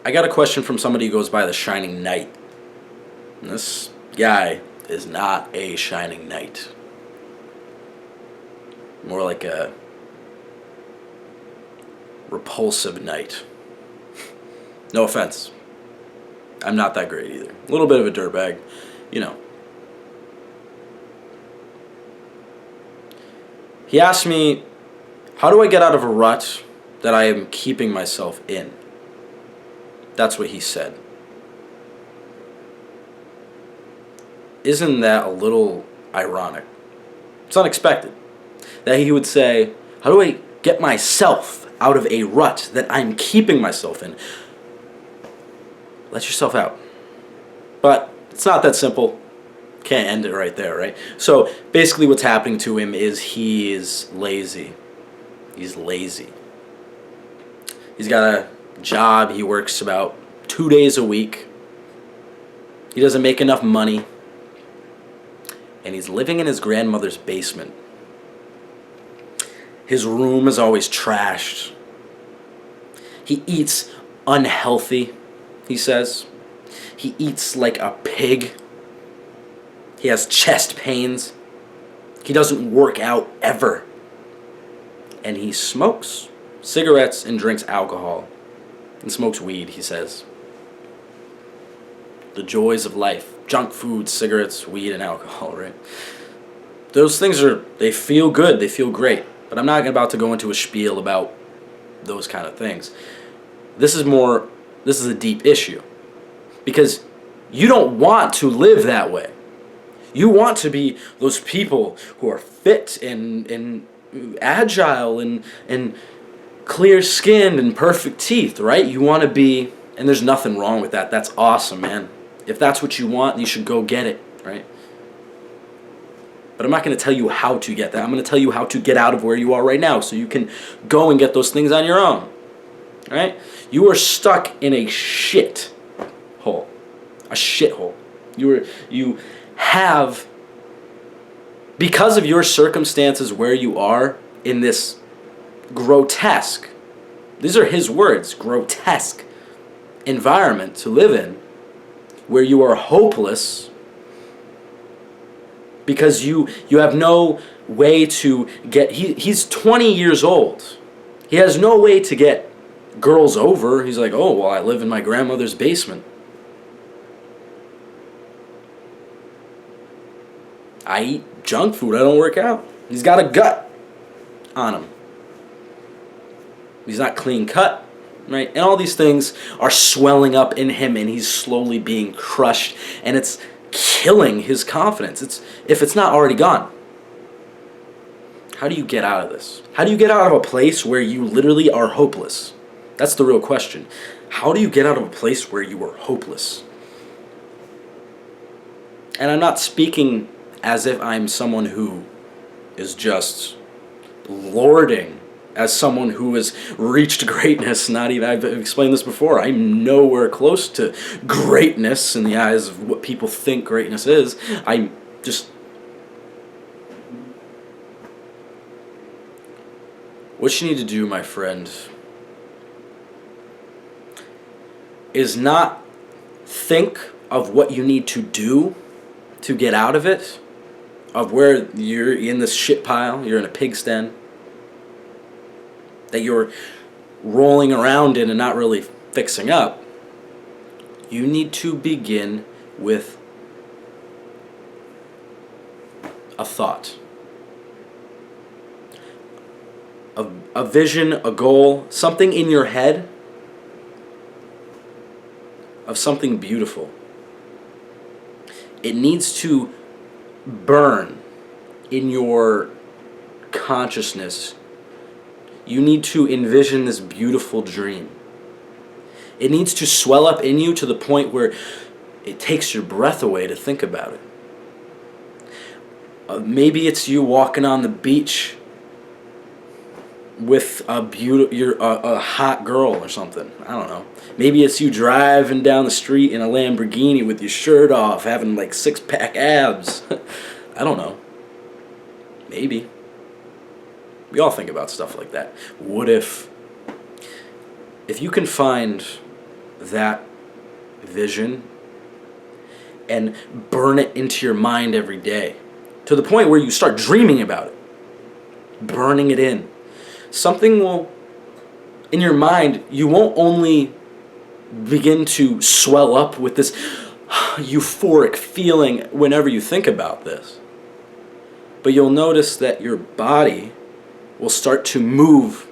I got a question from somebody who goes by the Shining Knight. And this guy is not a shining knight. More like a repulsive knight. No offense. I'm not that great either. A little bit of a dirtbag, you know. He asked me, how do I get out of a rut that I am keeping myself in? That's what he said. Isn't that a little ironic? It's unexpected that he would say, how do I get myself out of a rut that I'm keeping myself in? Let yourself out. But it's not that simple. Can't end it right there, right? So basically what's happening to him is he is lazy. He's lazy. He's got a job. He works about 2 days a week. He doesn't make enough money. And he's living in his grandmother's basement. His room is always trashed. He eats unhealthy, he says. He eats like a pig. He has chest pains. He doesn't work out ever. And he smokes cigarettes and drinks alcohol. And smokes weed, he says. The joys of life. Junk food, cigarettes, weed, and alcohol, right? Those things they feel good, they feel great. But I'm not about to go into a spiel about those kind of things. This is a deep issue. Because you don't want to live that way. You want to be those people who are fit and agile and clear-skinned and perfect teeth, right? You want to be, and there's nothing wrong with that. That's awesome, man. If that's what you want, you should go get it, right? But I'm not going to tell you how to get that. I'm going to tell you how to get out of where you are right now so you can go and get those things on your own, right? You are stuck in a shit hole. A shithole. You have, because of your circumstances where you are in this grotesque, these are his words, grotesque environment to live in, where you are hopeless because you have no way to get, he's 20 years old. He has no way to get girls over. He's like, oh, well, I live in my grandmother's basement. I eat junk food. I don't work out. He's got a gut on him. He's not clean cut, right? And all these things are swelling up in him, and he's slowly being crushed, and it's killing his confidence. If it's not already gone. How do you get out of this? How do you get out of a place where you literally are hopeless? That's the real question. How do you get out of a place where you are hopeless? And I'm not speaking as if I'm someone who is just lording as someone who has reached greatness. Not even, I've explained this before, I'm nowhere close to greatness in the eyes of what people think greatness is. I'm just, what you need to do, my friend, is not think of what you need to do to get out of it, of where you're in this shit pile, you're in a pigsty, that you're rolling around in and not really fixing up. You need to begin with a thought. A vision, a goal, something in your head of something beautiful. It needs to burn in your consciousness. You need to envision this beautiful dream. It needs to swell up in you to the point where it takes your breath away to think about it. Maybe it's you walking on the beach with a hot girl or something. I don't know. Maybe it's you driving down the street in a Lamborghini with your shirt off, having like 6-pack abs. I don't know. Maybe. We all think about stuff like that. What if you can find that vision and burn it into your mind every day to the point where you start dreaming about it, burning it in. Something will, in your mind, you won't only begin to swell up with this euphoric feeling whenever you think about this, but you'll notice that your body will start to move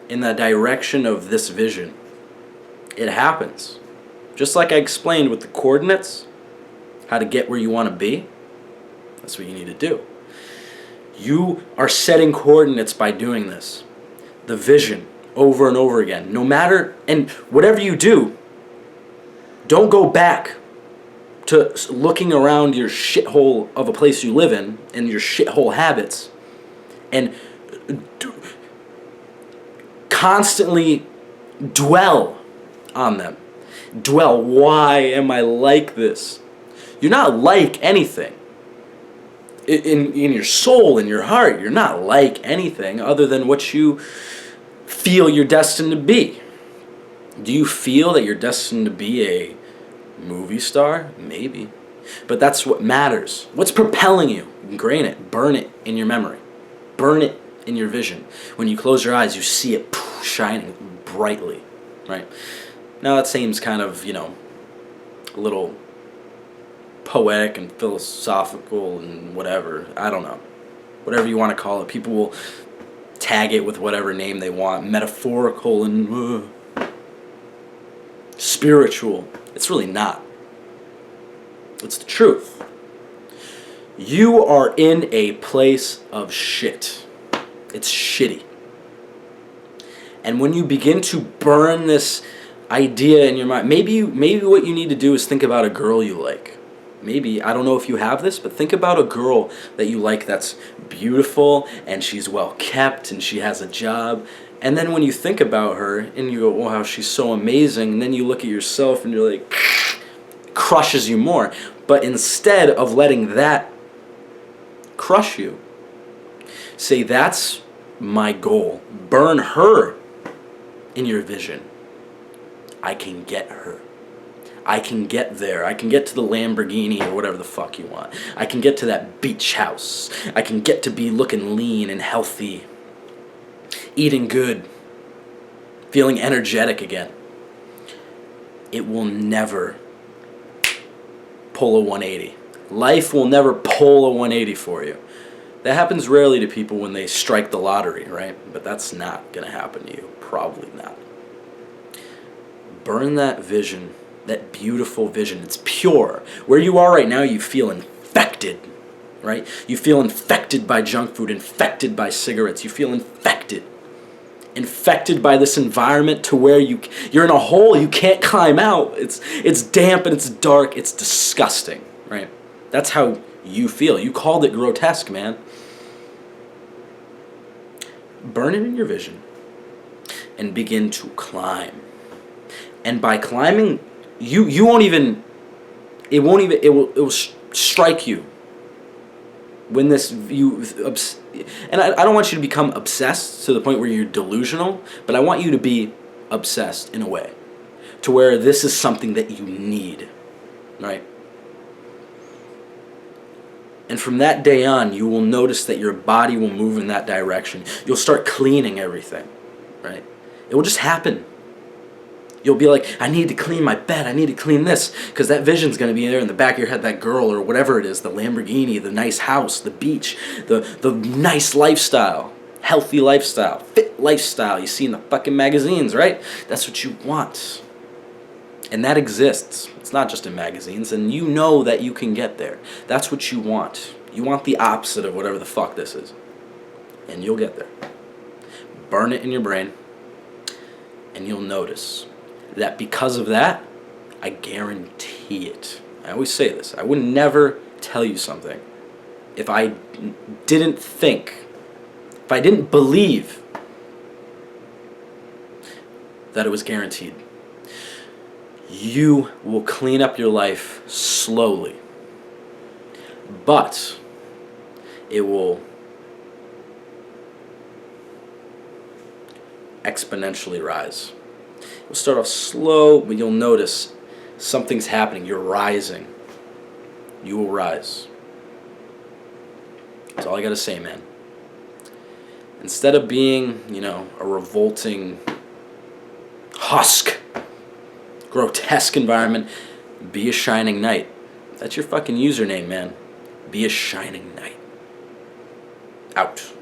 in the direction of this vision. It happens. Just like I explained with the coordinates, how to get where you want to be, that's what you need to do. You are setting coordinates by doing this. The vision, over and over again. No matter, and whatever you do, don't go back to looking around your shithole of a place you live in and your shithole habits and constantly dwell on them. Dwell. Why am I like this? You're not like anything. In your soul, in your heart, you're not like anything other than what you feel you're destined to be. Do you feel that you're destined to be a movie star? Maybe. But that's what matters. What's propelling you? Ingrain it. Burn it in your memory. Burn it in your vision. When you close your eyes, you see it shining brightly. Right? Now that seems kind of, a little poetic and philosophical and whatever. I don't know. Whatever you want to call it. People will tag it with whatever name they want. Metaphorical and spiritual. It's really not. It's the truth. You are in a place of shit. It's shitty. And when you begin to burn this idea in your mind, maybe what you need to do is think about a girl you like. Maybe, I don't know if you have this, but think about a girl that you like that's beautiful and she's well kept and she has a job. And then when you think about her and you go, wow, she's so amazing, and then you look at yourself and you're like, crushes you more. But instead of letting that crush you, say, that's my goal. Burn her in your vision. I can get her. I can get there. I can get to the Lamborghini or whatever the fuck you want. I can get to that beach house. I can get to be looking lean and healthy, eating good, feeling energetic again. It will never pull a 180. Life will never pull a 180 for you. That happens rarely to people when they strike the lottery, right? But that's not going to happen to you. Probably not. Burn that vision. That beautiful vision. It's pure. Where you are right now, you feel infected, right? You feel infected by junk food, infected by cigarettes. You feel infected. Infected by this environment to where you're in a hole you can't climb out. It's damp and it's dark. It's disgusting, right? That's how you feel. You called it grotesque, man. Burn it in your vision and begin to climb. And by climbing, you won't even, it will strike you when this, and I don't want you to become obsessed to the point where you're delusional, but I want you to be obsessed in a way to where this is something that you need, right? And from that day on, you will notice that your body will move in that direction. You'll start cleaning everything, right? It will just happen. You'll be like, I need to clean my bed. I need to clean this. Because that vision's going to be there in the back of your head, that girl or whatever it is, the Lamborghini, the nice house, the beach, the nice lifestyle, healthy lifestyle, fit lifestyle you see in the fucking magazines, right? That's what you want. And that exists. It's not just in magazines. And you know that you can get there. That's what you want. You want the opposite of whatever the fuck this is. And you'll get there. Burn it in your brain. And you'll notice that because of that, I guarantee it. I always say this. I would never tell you something if I didn't think, if I didn't believe that it was guaranteed. You will clean up your life slowly, but it will exponentially rise. It'll start off slow, but you'll notice something's happening. You're rising. You will rise. That's all I gotta say, man. Instead of being, a revolting husk, grotesque environment, be a shining knight. That's your fucking username, man. Be a shining knight. Out.